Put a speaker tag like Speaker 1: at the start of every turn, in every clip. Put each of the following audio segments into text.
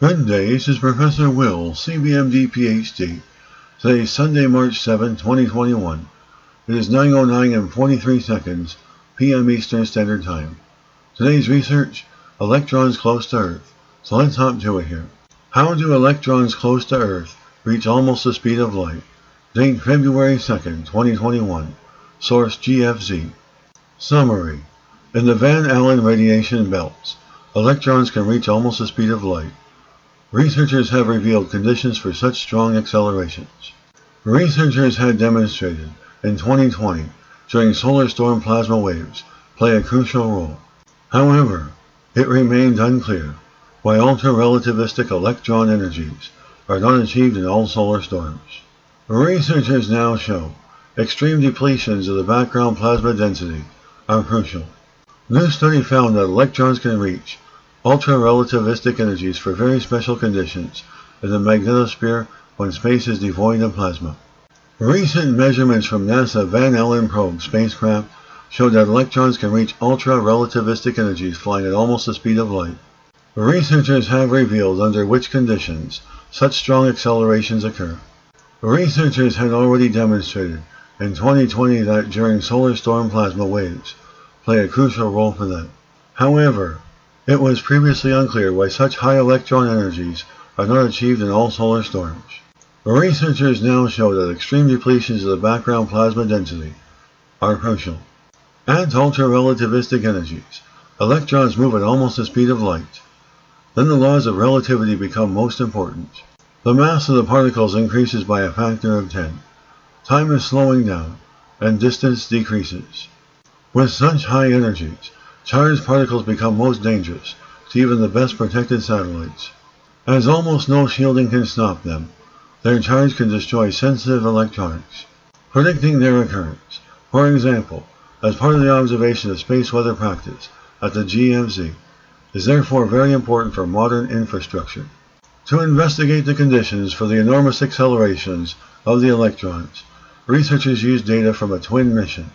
Speaker 1: Good day, this is Professor Will, CBMD PhD. Today is Sunday, March 7, 2021. It is 9:09 and 43 seconds p.m. Eastern Standard Time. Today's research, electrons close to Earth. So let's hop to it here. How do electrons close to Earth reach almost the speed of light? Date February 2nd, 2021. Source GFZ. Summary. In the Van Allen radiation belts, electrons can reach almost the speed of light. Researchers have revealed conditions for such strong accelerations. Researchers had demonstrated in 2020 during solar storm plasma waves play a crucial role. However, it remained unclear why ultra-relativistic electron energies are not achieved in all solar storms. Researchers now show extreme depletions of the background plasma density are crucial. New study found that electrons can reach ultra-relativistic energies for very special conditions in the magnetosphere when space is devoid of plasma. Recent measurements from NASA Van Allen probe spacecraft showed that electrons can reach ultra-relativistic energies flying at almost the speed of light. Researchers have revealed under which conditions such strong accelerations occur. Researchers had already demonstrated in 2020 that during solar storm plasma waves play a crucial role for them. However, it was previously unclear why such high electron energies are not achieved in all solar storms. Researchers now show that extreme depletions of the background plasma density are crucial. At ultra-relativistic energies, electrons move at almost the speed of light. Then the laws of relativity become most important. The mass of the particles increases by a factor of 10. Time is slowing down, and distance decreases. With such high energies, charged particles become most dangerous to even the best protected satellites. As almost no shielding can stop them, their charge can destroy sensitive electronics, predicting their occurrence. For example, as part of the observation of space weather practice at the GFZ, is therefore very important for modern infrastructure. To investigate the conditions for the enormous accelerations of the electrons, researchers used data from a twin mission,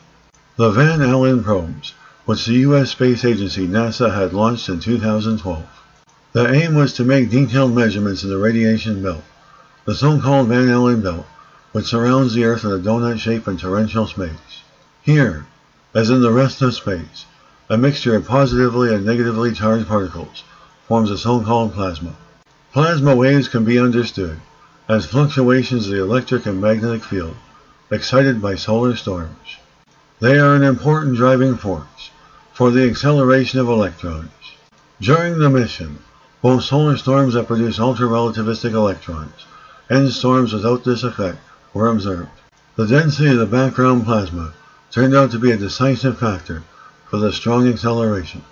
Speaker 1: the Van Allen probes, which the U.S. Space Agency NASA had launched in 2012. The aim was to make detailed measurements in the radiation belt, the so-called Van Allen belt, which surrounds the Earth in a donut shape in torrential space. Here, as in the rest of space, a mixture of positively and negatively charged particles forms a so-called plasma. Plasma waves can be understood as fluctuations of the electric and magnetic field excited by solar storms. They are an important driving force for the acceleration of electrons. During the mission, both solar storms that produce ultra-relativistic electrons and storms without this effect were observed. The density of the background plasma turned out to be a decisive factor for the strong acceleration.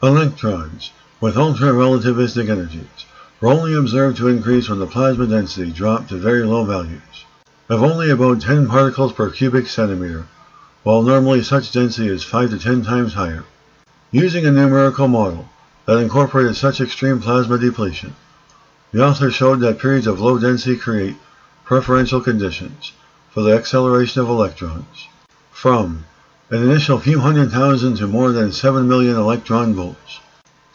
Speaker 1: Electrons with ultra-relativistic energies were only observed to increase when the plasma density dropped to very low values of only about 10 particles per cubic centimeter, while normally such density is 5 to 10 times higher. Using a numerical model that incorporated such extreme plasma depletion, the author showed that periods of low density create preferential conditions for the acceleration of electrons, from an initial few hundred thousand to more than 7 million electron volts.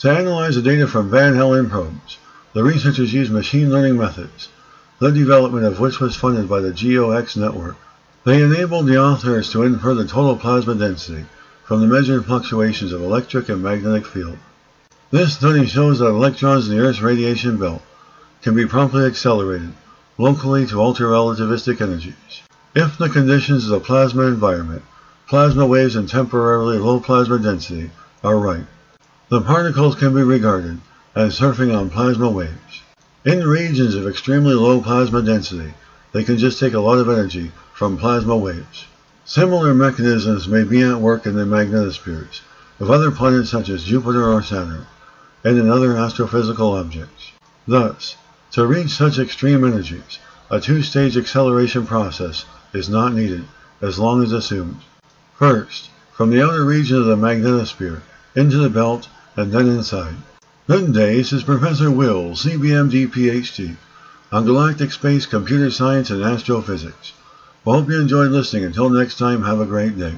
Speaker 1: To analyze the data from Van Allen probes, the researchers used machine learning methods, the development of which was funded by the GeoX network. They enabled the authors to infer the total plasma density from the measured fluctuations of electric and magnetic field. This study shows that electrons in the Earth's radiation belt can be promptly accelerated locally to ultra-relativistic energies. If the conditions of the plasma environment, plasma waves and temporarily low plasma density are right, the particles can be regarded as surfing on plasma waves. In regions of extremely low plasma density, they can just take a lot of energy from plasma waves. Similar mechanisms may be at work in the magnetospheres of other planets such as Jupiter or Saturn, and in other astrophysical objects. Thus, to reach such extreme energies, a two-stage acceleration process is not needed, as long as assumed. First, from the outer region of the magnetosphere into the belt and then inside. Good day, this is Professor Will, CBMD PhD, on galactic space, computer science, and astrophysics. Well, hope you enjoyed listening. Until next time, have a great day.